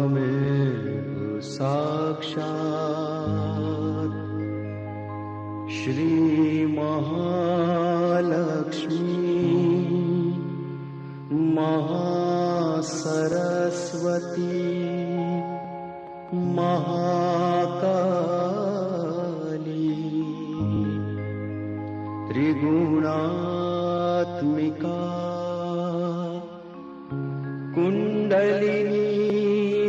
त्वमेव साक्षात् श्री महालक्ष्मी महासरस्वती महाकाली त्रिगुणात्मिका कुंडलिनी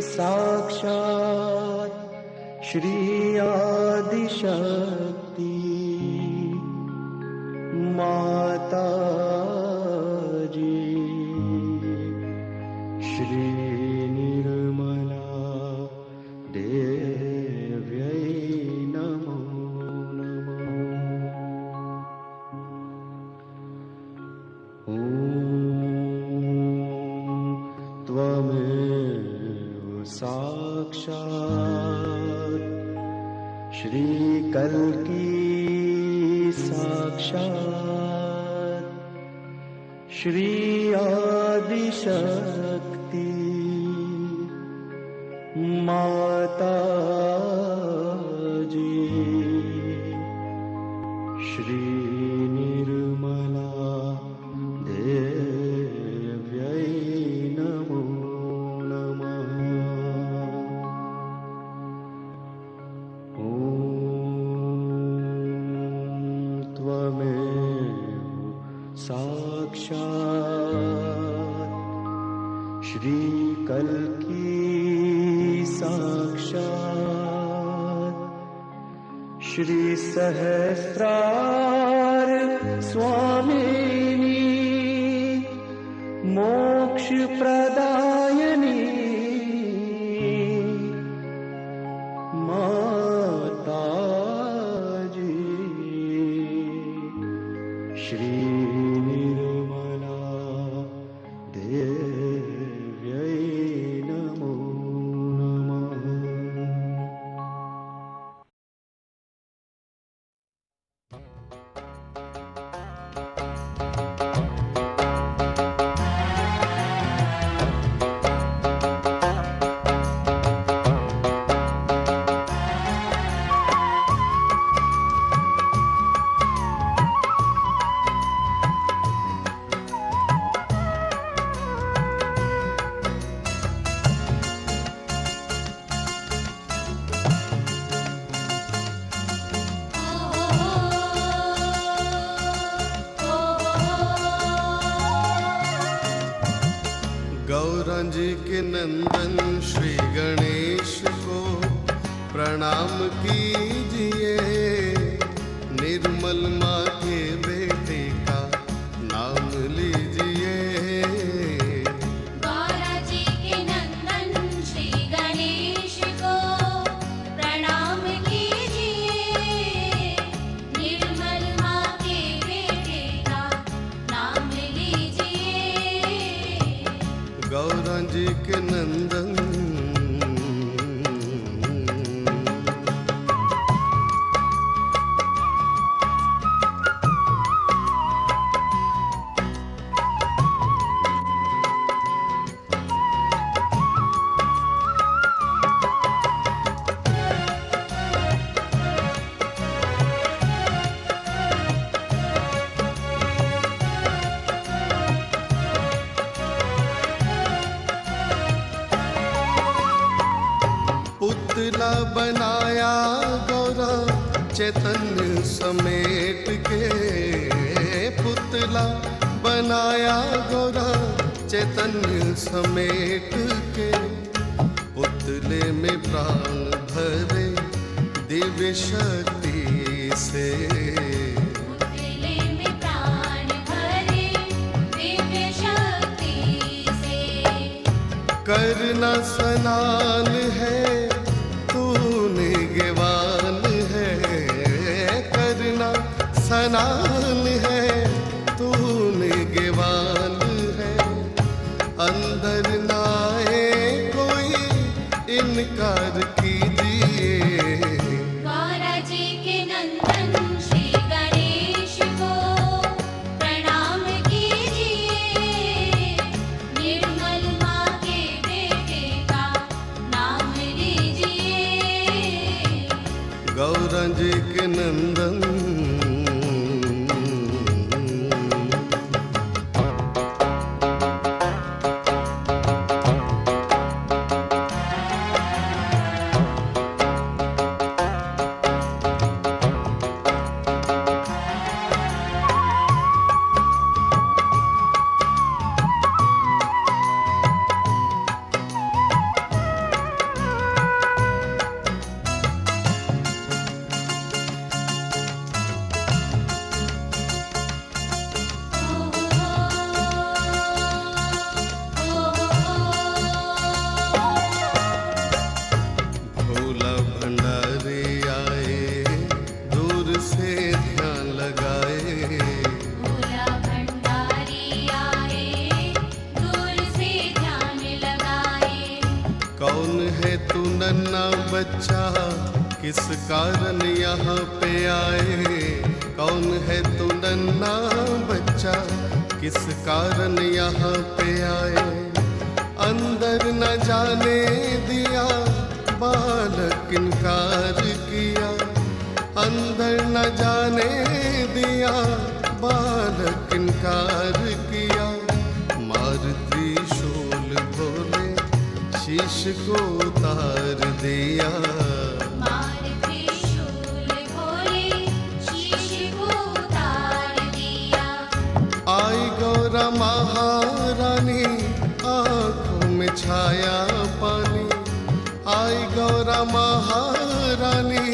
साक्षात् श्री आदिशक्ति माता जी श्री निर्मला देव्यै नमो नमः। ॐ त्वमेव साक्षात् श्री कल्की साक्षात् श्री आदिशक्ति माता जी श्री निर्मला देव्यै नमो नमः। ॐ त्वमेव साक्षात् श्री कल्की साक्षात् श्री सहस्रार स्वामिनी मोक्ष प्रदायिनी माता जी श्री निर्मला देव्यै नमो नमः। गौरांजी के नंदन श्री गणेश को प्रणाम कीजिए। निर्मल माँ के बेटे का नाम लीजिए। गौरांजी के नंदन श्री गणेश को प्रणाम कीजिए। निर्मल माँ के बेटे का नाम लीजिए। गौरांजी के नंदन पुतला बनाया गौरा चैतन्य समेट के। पुतला बनाया गौरा चैतन्य समेट के। पुतले में प्राण भरे दिव्य शक्ति से। पुतले में प्राण भरे दिव्य शक्ति से। करना स्नान है तूने ज्ञान है। करना स्नान है तूने ज्ञान है। अंदर ना आए कोई इनकार कीजिए। गौरांजी के नंदन श्री गणेश को प्रणाम कीजिए। निर्मल माँ के बेटे का गौरा जी के नंदन भोला भंडारी आए दूर से ध्यान लगाए भोला भंडारी आए दूर से ध्यान लगाए कौन है तू नन्हा बच्चा किस कारण यहाँ पे आए कौन है तू नन्हा बच्चा किस कारण यहाँ पे आए अंदर न जाने दिया बालक इनकार किया अंदर न जाने दिया बालक इनकार किया मार त्रिशूल भोले शीश को उतार दिया मार त्रिशूल भोले शीश को उतार दिया आई गौरा महारानी आंखों में छाया पानी आई गौरा महारानी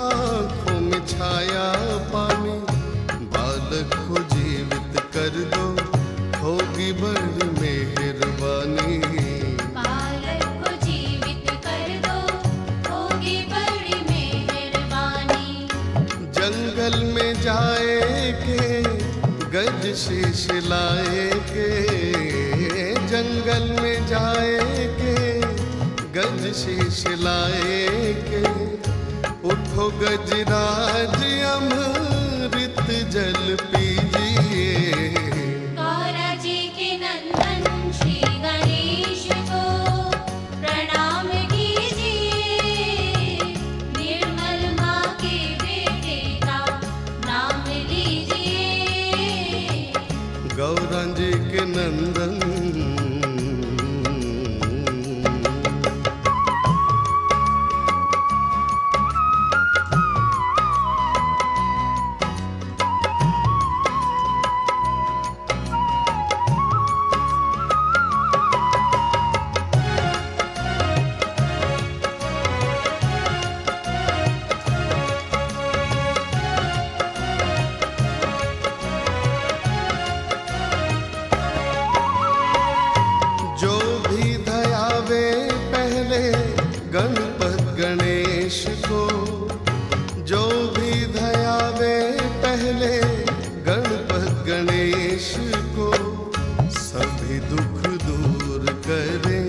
आंखों में छाया पानी बालक को जीवित कर दो होगी बड़ी मेहरबानी बालक को जीवित कर दो होगी बड़ी मेहरबानी जंगल में जाए के गज शीश लाए के जंगल में जाए के गज शीश लाए के उठो गजराज अमृत जल पीजिए गौरा जी के नंदन श्री गणेश को प्रणाम कीजिए निर्मल माँ के बेटे का नाम लीजिए गौरा जी के नंदन जो भी धयावे पहले गणपत गणेश को जो भी धयावे पहले गणपत गणेश को सभी दुख दूर करे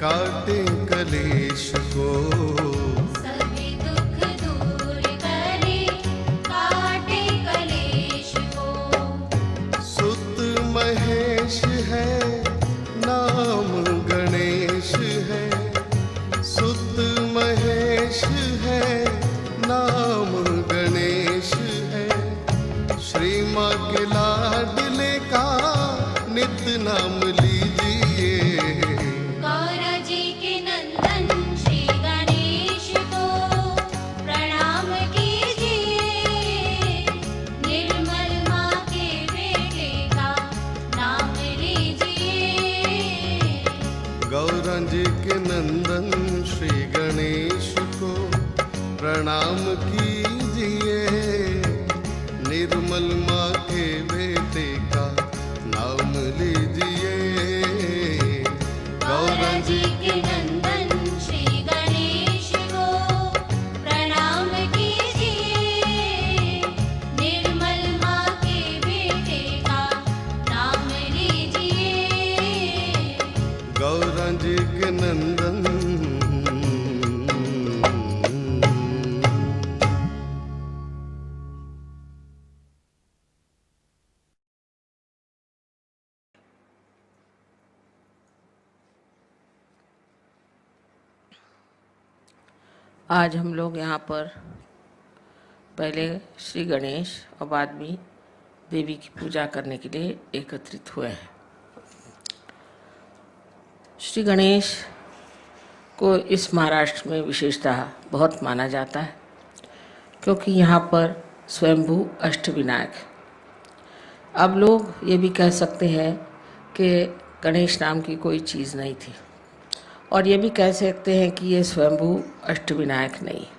काटे कलेश को सभी दुख दूर करे काटे कलेश को सुत महेश है नाम गणेश है सुत महेश है नाम गणेश है श्री माँ के लाडले का नित नाम लीजिए गौरा जी के नंदन श्री गणेश को प्रणाम कीजिए निर्मल माँ के बेटे का नाम लीजिए गौरा जी के नंदन श्री गणेश को प्रणाम कीजिए निर्मल माँ के बेटे का नाम लीजिए गौरा जी के नंदन श्री गणेश को प्रणाम कीजिए निर्मल माँ के बेटे का नाम लीजिए गौरा जी के नंदन आज हम लोग यहाँ पर पहले श्री गणेश और बाद में देवी की पूजा करने के लिए एकत्रित हुए हैं। श्री गणेश को इस महाराष्ट्र में विशेषतः बहुत माना जाता है, क्योंकि यहाँ पर स्वयंभू अष्टविनायक है। अब लोग ये भी कह सकते हैं कि गणेश नाम की कोई चीज़ नहीं थी, और ये भी कह सकते हैं कि ये स्वयंभू अष्टविनायक नहीं है।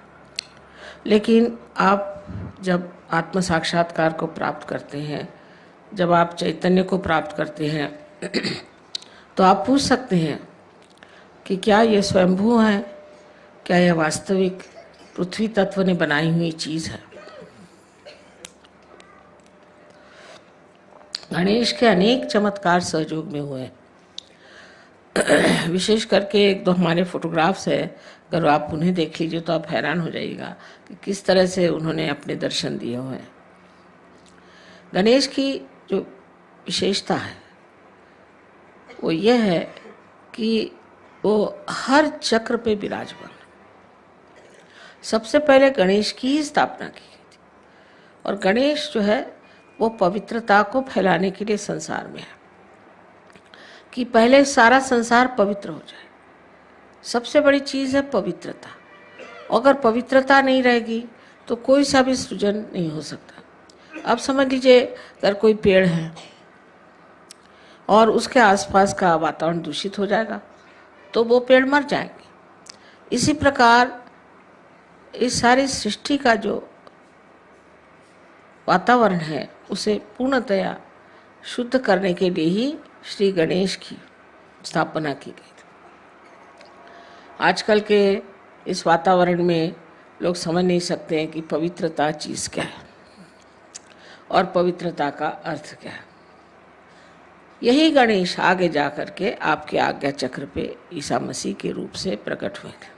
लेकिन आप जब आत्म साक्षात्कार को प्राप्त करते हैं, जब आप चैतन्य को प्राप्त करते हैं, तो आप पूछ सकते हैं कि क्या ये स्वयंभू है, क्या यह वास्तविक पृथ्वी तत्व ने बनाई हुई चीज़ है। गणेश के अनेक चमत्कार सहयोग में हुए। विशेष करके एक दो हमारे फोटोग्राफ्स है, अगर आप उन्हें देख लीजिए तो आप हैरान हो जाइएगा कि किस तरह से उन्होंने अपने दर्शन दिए हुए हैं। गणेश की जो विशेषता है वो यह है कि वो हर चक्र पे विराजमान। सबसे पहले गणेश की स्थापना की गई थी, और गणेश जो है वो पवित्रता को फैलाने के लिए संसार में है, कि पहले सारा संसार पवित्र हो जाए। सबसे बड़ी चीज़ है पवित्रता। अगर पवित्रता नहीं रहेगी तो कोई सा भी सृजन नहीं हो सकता। अब समझ लीजिए, अगर कोई पेड़ है और उसके आसपास का वातावरण दूषित हो जाएगा तो वो पेड़ मर जाएंगे। इसी प्रकार इस सारी सृष्टि का जो वातावरण है उसे पूर्णतया शुद्ध करने के लिए ही श्री गणेश की स्थापना की गई थी। आजकल के इस वातावरण में लोग समझ नहीं सकते हैं कि पवित्रता चीज़ क्या है और पवित्रता का अर्थ क्या है। यही गणेश आगे जा कर के आपके आज्ञा चक्र पे ईसा मसीह के रूप से प्रकट हुए थे।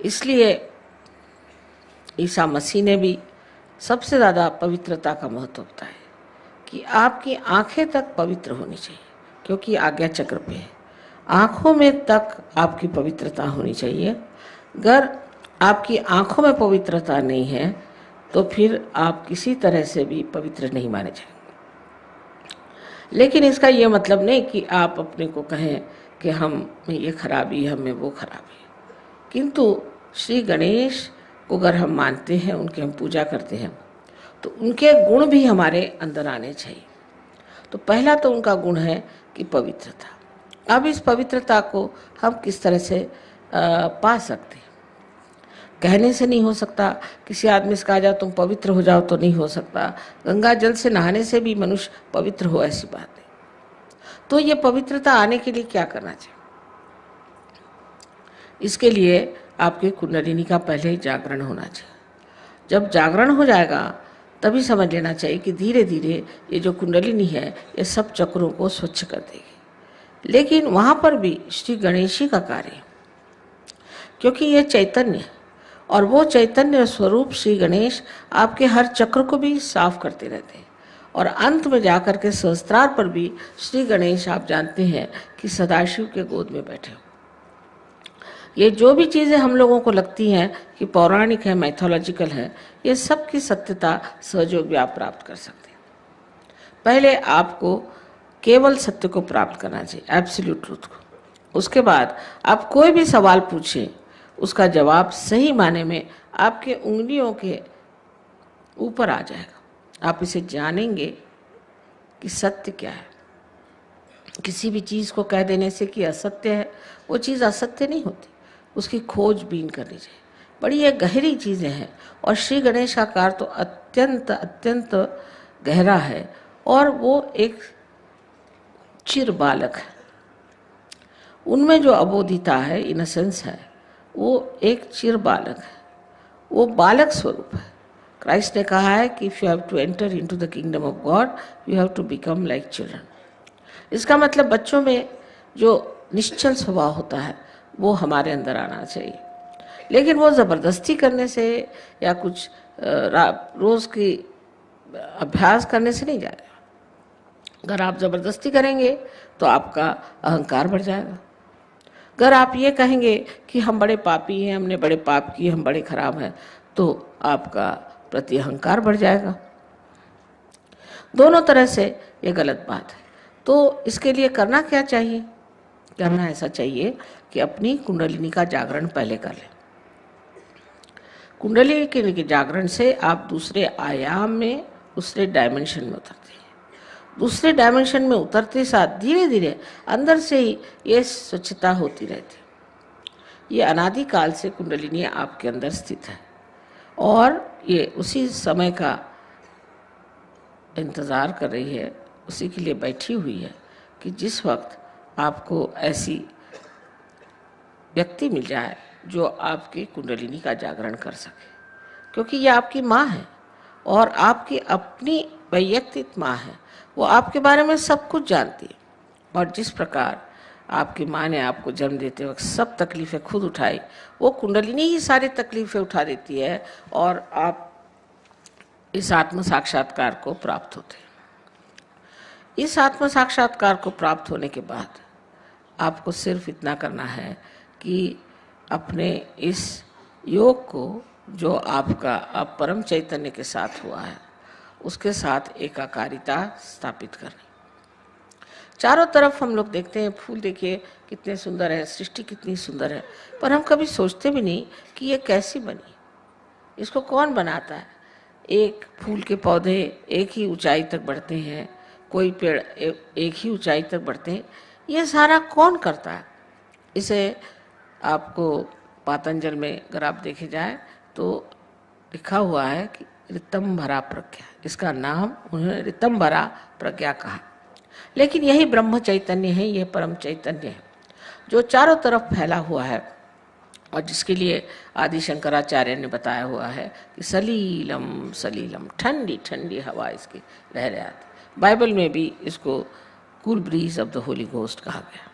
इसलिए ईसा मसीह ने भी सबसे ज़्यादा पवित्रता का महत्व बताया कि आपकी आंखें तक पवित्र होनी चाहिए, क्योंकि आज्ञा चक्र पे है। आँखों में तक आपकी पवित्रता होनी चाहिए। अगर आपकी आँखों में पवित्रता नहीं है तो फिर आप किसी तरह से भी पवित्र नहीं माने जाएंगे। लेकिन इसका ये मतलब नहीं कि आप अपने को कहें कि हम में ये खराबी है, हमें वो खराबी है। किंतु श्री गणेश को अगर हम मानते हैं, उनकी हम पूजा करते हैं, तो उनके गुण भी हमारे अंदर आने चाहिए। तो पहला तो उनका गुण है कि पवित्रता। अब इस पवित्रता को हम किस तरह से पा सकते हैं? कहने से नहीं हो सकता। किसी आदमी से कहा जाए तुम पवित्र हो जाओ तो नहीं हो सकता। गंगा जल से नहाने से भी मनुष्य पवित्र हो, ऐसी बात नहीं। तो ये पवित्रता आने के लिए क्या करना चाहिए? इसके लिए आपके कुंडलिनी का पहले ही जागरण होना चाहिए। जब जागरण हो जाएगा तभी समझ लेना चाहिए कि धीरे धीरे ये जो कुंडलिनी है ये सब चक्रों को स्वच्छ कर देगी। लेकिन वहाँ पर भी श्री गणेश जी का कार्य है, क्योंकि ये चैतन्य है, और वो चैतन्य स्वरूप श्री गणेश आपके हर चक्र को भी साफ करते रहते हैं। और अंत में जाकर के सहस्त्रार पर भी श्री गणेश आप जानते हैं कि सदाशिव के गोद में बैठे हो। ये जो भी चीज़ें हम लोगों को लगती हैं कि पौराणिक है, मैथोलॉजिकल है, ये सब की सत्यता सहयोग भी आप प्राप्त कर सकते हैं। पहले आपको केवल सत्य को प्राप्त करना चाहिए, एब्सोल्यूट ट्रूथ को। उसके बाद आप कोई भी सवाल पूछें, उसका जवाब सही माने में आपके उंगलियों के ऊपर आ जाएगा। आप इसे जानेंगे कि सत्य क्या है। किसी भी चीज़ को कह देने से कि असत्य है, वो चीज़ असत्य नहीं होती। उसकी खोजबीन करनी चाहिए। बड़ी ये गहरी चीज़ें हैं, और श्री गणेश का कार्य तो अत्यंत अत्यंत गहरा है, और वो एक चिर बालक है। उनमें जो अबोधिता है, इनोसेंस है, वो एक चिर बालक है। वो बालक स्वरूप है। क्राइस्ट ने कहा है कि if you have to enter into the kingdom of God you have to become like children. इसका मतलब बच्चों में जो निश्चल स्वभाव होता है वो हमारे अंदर आना चाहिए। लेकिन वो ज़बरदस्ती करने से या कुछ रोज़ की अभ्यास करने से नहीं जाएगा। अगर आप ज़बरदस्ती करेंगे तो आपका अहंकार बढ़ जाएगा। अगर आप ये कहेंगे कि हम बड़े पापी हैं, हमने बड़े पाप किए, हम बड़े खराब हैं, तो आपका प्रति अहंकार बढ़ जाएगा। दोनों तरह से ये गलत बात है। तो इसके लिए करना क्या चाहिए? करना ऐसा चाहिए कि अपनी कुंडलिनी का जागरण पहले कर लें। कुंडली के जागरण से आप दूसरे आयाम में, दूसरे डायमेंशन में उतरते हैं। दूसरे डायमेंशन में उतरते साथ धीरे धीरे अंदर से ही ये स्वच्छता होती रहती है। ये अनादिकाल से कुंडलिनी आपके अंदर स्थित है और ये उसी समय का इंतज़ार कर रही है, उसी के लिए बैठी हुई है कि जिस वक्त आपको ऐसी व्यक्ति मिल जाए जो आपकी कुंडलिनी का जागरण कर सके, क्योंकि ये आपकी माँ है और आपकी अपनी वैयक्तिक माँ है। वो आपके बारे में सब कुछ जानती है और जिस प्रकार आपकी माँ ने आपको जन्म देते वक्त सब तकलीफ़ें खुद उठाई, वो कुंडलिनी ही सारी तकलीफ़ें उठा देती है और आप इस आत्म साक्षात्कार को प्राप्त होते हैं। इस आत्म साक्षात्कार को प्राप्त होने के बाद आपको सिर्फ इतना करना है कि अपने इस योग को जो आपका अब परम चैतन्य के साथ हुआ है उसके साथ एकाकारिता स्थापित करनी। चारों तरफ हम लोग देखते हैं फूल, देखिए कितने सुंदर है, सृष्टि कितनी सुंदर है, पर हम कभी सोचते भी नहीं कि ये कैसी बनी, इसको कौन बनाता है। एक फूल के पौधे एक ही ऊंचाई तक बढ़ते हैं, कोई पेड़ एक ही ऊंचाई तक बढ़ते हैं, ये सारा कौन करता है? इसे आपको पातंजल में अगर आप देखे जाए तो लिखा हुआ है कि ऋतंभरा प्रज्ञा, इसका नाम उन्होंने ऋतंभरा प्रज्ञा कहा। लेकिन यही ब्रह्म चैतन्य है, यह परम चैतन्य है जो चारों तरफ फैला हुआ है और जिसके लिए आदि शंकराचार्य ने बताया हुआ है कि सलीलम सलीलम, ठंडी ठंडी हवा इसकी लहरें आती। बाइबल में भी इसको cool bridge of the Holi ghost कहा गया।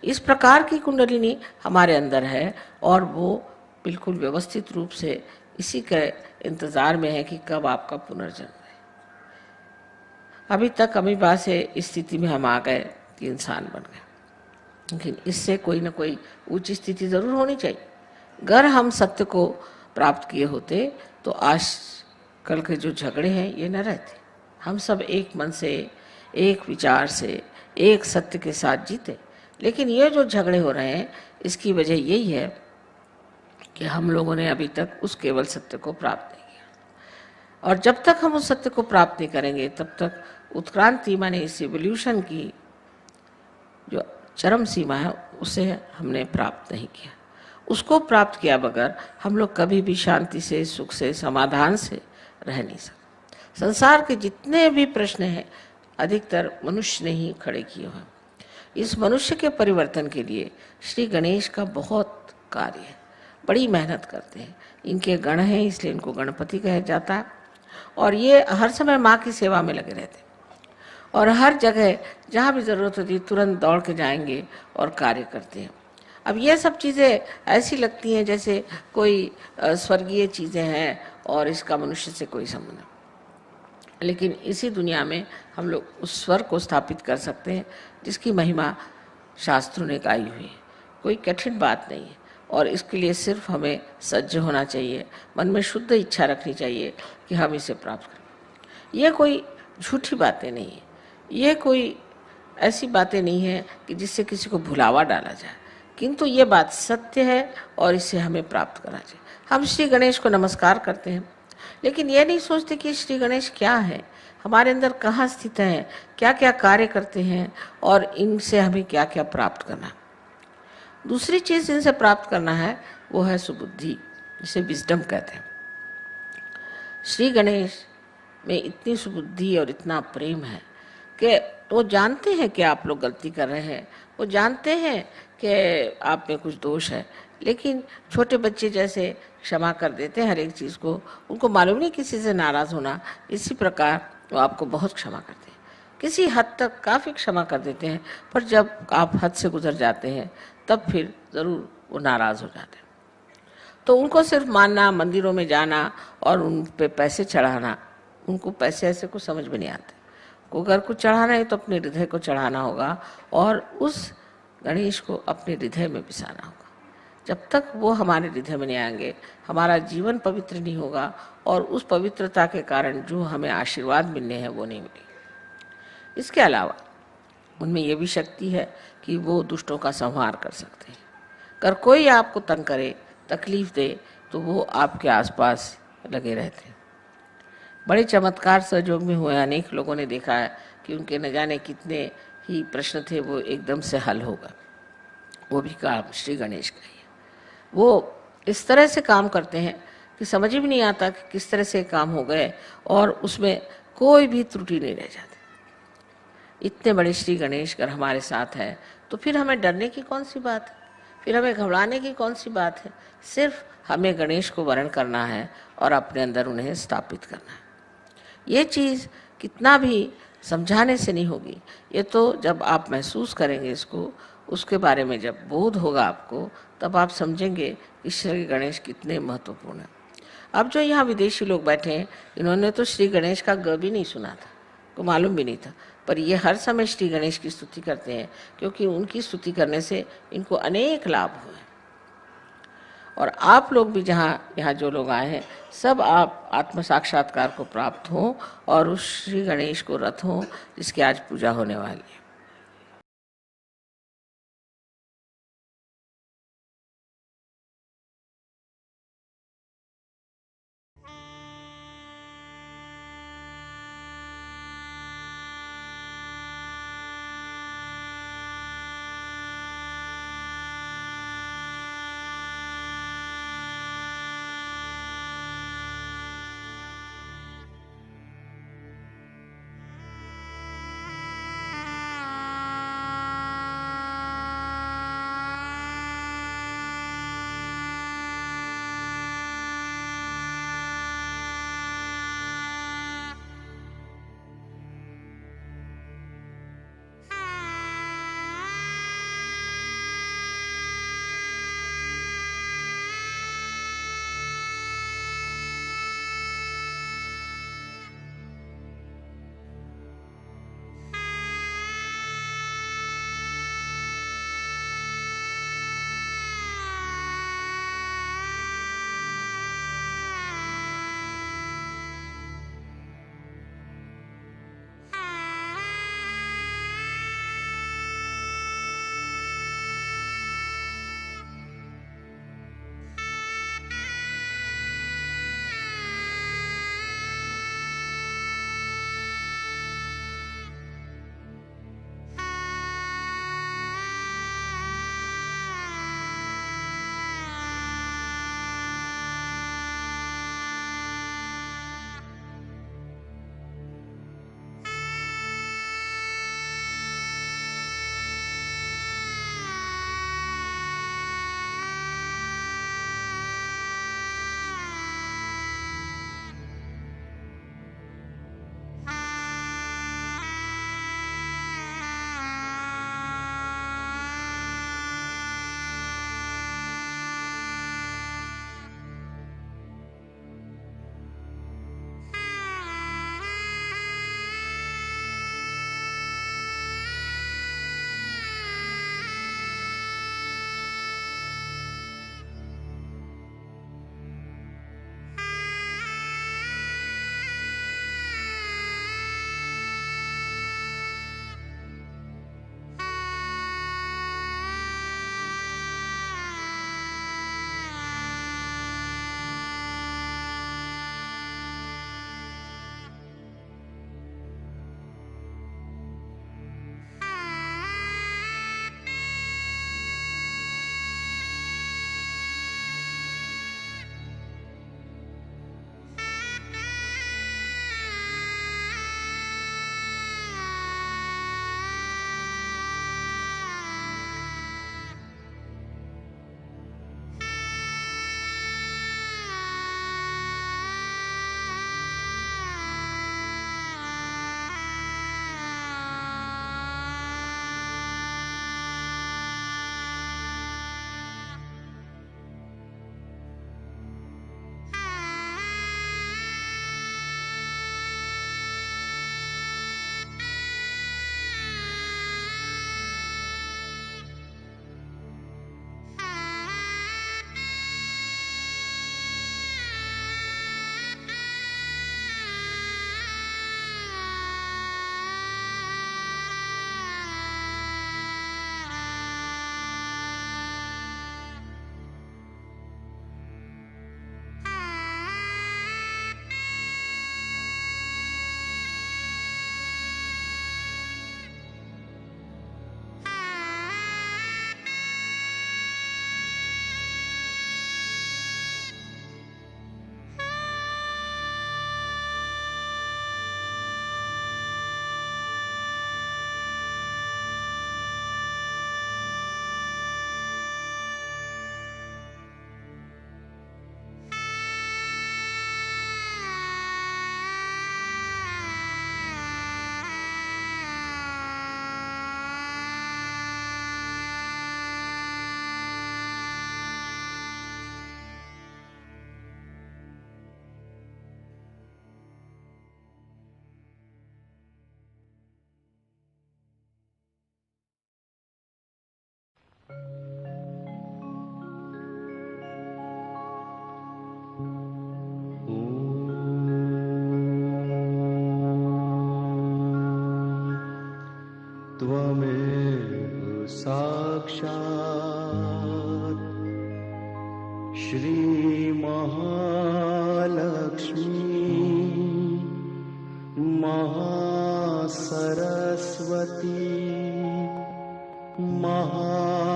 इस प्रकार की कुंडलिनी हमारे अंदर है और वो बिल्कुल व्यवस्थित रूप से इसी के इंतज़ार में है कि कब आपका पुनर्जन्म है। अभी तक अमीबा से इस स्थिति में हम आ गए कि इंसान बन गए, लेकिन इससे कोई ना कोई ऊंची स्थिति ज़रूर होनी चाहिए। अगर हम सत्य को प्राप्त किए होते तो आज कल के जो झगड़े हैं ये न रहते। हम सब एक मन से, एक विचार से, एक सत्य के साथ जीते। लेकिन ये जो झगड़े हो रहे हैं इसकी वजह यही है कि हम लोगों ने अभी तक उस केवल सत्य को प्राप्त नहीं किया और जब तक हम उस सत्य को प्राप्त नहीं करेंगे तब तक उत्क्रांति माने इस इवोल्यूशन की जो चरम सीमा है उसे हमने प्राप्त नहीं किया। उसको प्राप्त किया बगैर हम लोग कभी भी शांति से, सुख से, समाधान से रह नहीं सकते। संसार के जितने भी प्रश्न हैं अधिकतर मनुष्य ने ही खड़े किए हैं। इस मनुष्य के परिवर्तन के लिए श्री गणेश का बहुत कार्य है, बड़ी मेहनत करते हैं। इनके गण हैं इसलिए इनको गणपति कहा जाता है और ये हर समय माँ की सेवा में लगे रहते हैं और हर जगह जहाँ भी ज़रूरत होती है तुरंत दौड़ के जाएंगे और कार्य करते हैं। अब ये सब चीज़ें ऐसी लगती हैं जैसे कोई स्वर्गीय चीज़ें हैं और इसका मनुष्य से कोई संबंध नहीं, लेकिन इसी दुनिया में हम लोग उस स्वर को स्थापित कर सकते हैं जिसकी महिमा शास्त्रों ने गाई हुई है। कोई कठिन बात नहीं है और इसके लिए सिर्फ हमें सज्ज होना चाहिए, मन में शुद्ध इच्छा रखनी चाहिए कि हम इसे प्राप्त करें। ये कोई झूठी बातें नहीं है, ये कोई ऐसी बातें नहीं है कि जिससे किसी को भुलावा डाला जाए, किंतु ये बात सत्य है और इसे हमें प्राप्त करना चाहिए। हम श्री गणेश को नमस्कार करते हैं लेकिन ये नहीं सोचते कि श्री गणेश क्या है, हमारे अंदर कहाँ स्थित हैं, क्या क्या कार्य करते हैं और इनसे हमें क्या क्या प्राप्त करना। दूसरी चीज़ इनसे प्राप्त करना है वो है सुबुद्धि, जिसे विजडम कहते हैं। श्री गणेश में इतनी सुबुद्धि और इतना प्रेम है कि वो जानते हैं कि आप लोग गलती कर रहे हैं, वो जानते हैं कि आप में कुछ दोष है, लेकिन छोटे बच्चे जैसे क्षमा कर देते हैं हर एक चीज़ को। उनको मालूम नहीं किसी से नाराज़ होना, इसी प्रकार वो आपको बहुत क्षमा करते हैं, किसी हद तक काफ़ी क्षमा कर देते हैं, पर जब आप हद से गुजर जाते हैं तब फिर ज़रूर वो नाराज़ हो जाते हैं। तो उनको सिर्फ मानना, मंदिरों में जाना और उन पे पैसे चढ़ाना, उनको पैसे ऐसे कुछ समझ में नहीं आते। को अगर कुछ चढ़ाना है तो अपने हृदय को चढ़ाना होगा और उस गणेश को अपने हृदय में बिसाना होगा। जब तक वो हमारे हृदय में नहीं आएंगे, हमारा जीवन पवित्र नहीं होगा और उस पवित्रता के कारण जो हमें आशीर्वाद मिलने हैं वो नहीं मिलेंगे। इसके अलावा उनमें ये भी शक्ति है कि वो दुष्टों का संहार कर सकते हैं। अगर कोई आपको तंग करे, तकलीफ दे, तो वो आपके आसपास लगे रहते हैं। बड़े चमत्कार सहयोग में हुए, अनेक लोगों ने देखा है कि उनके न जाने कितने ही प्रश्न थे वो एकदम से हल हो गए। वो भी काम श्री गणेश का ही है। वो इस तरह से काम करते हैं कि समझ भी नहीं आता कि किस तरह से काम हो गए और उसमें कोई भी त्रुटि नहीं रह जाती। इतने बड़े श्री गणेश अगर हमारे साथ है तो फिर हमें डरने की कौन सी बात है, फिर हमें घबराने की कौन सी बात है। सिर्फ हमें गणेश को वरण करना है और अपने अंदर उन्हें स्थापित करना है। ये चीज़ कितना भी समझाने से नहीं होगी, ये तो जब आप महसूस करेंगे इसको, उसके बारे में जब बोध होगा आपको, तब आप समझेंगे कि श्री गणेश कितने महत्वपूर्ण हैं। अब जो यहाँ विदेशी लोग बैठे हैं, इन्होंने तो श्री गणेश का ग भी नहीं सुना था, को मालूम भी नहीं था, पर ये हर समय श्री गणेश की स्तुति करते हैं क्योंकि उनकी स्तुति करने से इनको अनेक लाभ हुए। और आप लोग भी यहाँ जो लोग आए हैं, सब आप आत्म साक्षात्कार को प्राप्त हों और उस श्री गणेश को रथ हों जिसकी आज पूजा होने वाली है। त्वमेव साक्षात् श्रीमहालक्ष्मी महासरस्वती महाकाली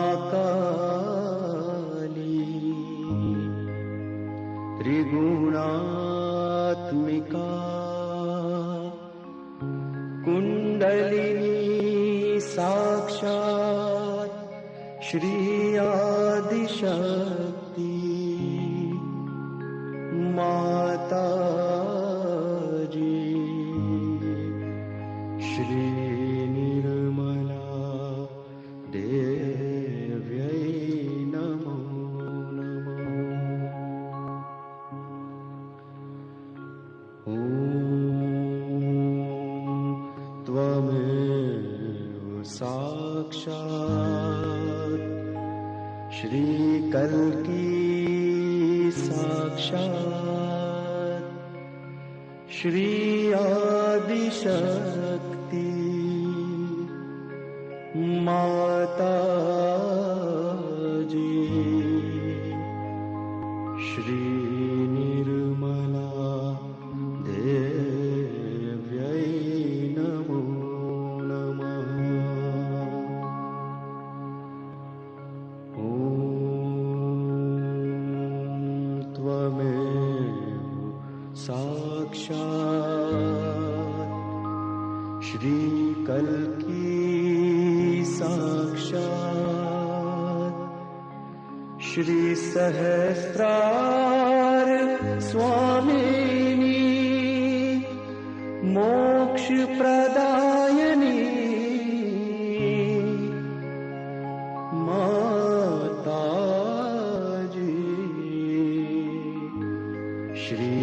त्रिगुणात्मिका कुण्डलिनी साक्षात् श्री आदिशक्ति माताजी श्री निर्मला देव्यै नमो नमः। ॐ त्वमेव साक्षात् श्रीकल्की साक्षात् श्री आदिशक्ति माताजी श्री निर्मला देव्यै नमो नमः। ॐ त्वमेव साक्षात् श्रीकल्की साक्षात् श्री सहस्रार स्वामिनी मोक्ष प्रदायिनी माताजी श्री